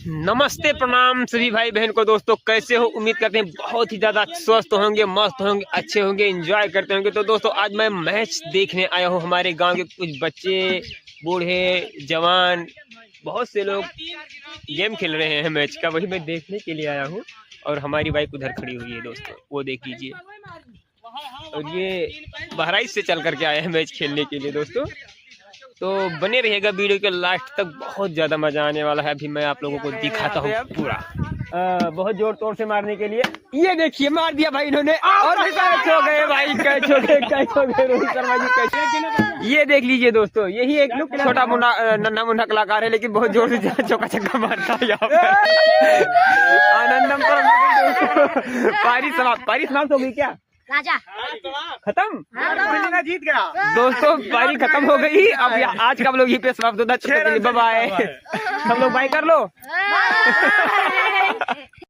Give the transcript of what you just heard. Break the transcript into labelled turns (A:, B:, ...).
A: नमस्ते प्रणाम सभी भाई बहन को। दोस्तों कैसे हो, उम्मीद करते हैं बहुत ही ज़्यादा स्वस्थ होंगे, मस्त होंगे, अच्छे होंगे, एंजॉय करते होंगे। तो दोस्तों आज मैं मैच देखने आया हूँ। हमारे गांव के कुछ बच्चे, बूढ़े, जवान, बहुत से लोग गेम खेल रहे हैं मैच का, वही मैं देखने के लिए आया हूँ। और हमारी बाइक उधर खड़ी हुई है दोस्तों, वो देख लीजिए। और ये बहराइच से चल करके आया है मैच खेलने के लिए दोस्तों। तो बने रहिएगा वीडियो के लास्ट तक, बहुत ज़्यादा मज़ा आने वाला है। अभी मैं आप लोगों को दिखाता हूँ पूरा। बहुत जोर तोड़ से मारने के लिए, ये देखिए मार दिया भाई इन्होंने। और कैच हो गए भाई, कैच हो गए रोहित शर्मा जी, कैच। ये देख लीजिए दोस्तों, यही एक लोग छोटा मुन्ना नन्हा मुन्ना कलाकार है, लेकिन बहुत जोर से चौका छक्का मारता है यहाँ पर। आनंदम पारी समाप्त हो गई क्या?
B: राजा
A: खत्म,
C: जीत गया
A: दोस्तों पारी खत्म हो गई। अब आज का हम लोग यहीं पे समाप्त होता है। बाय बाय, हम लोग बाय कर लो।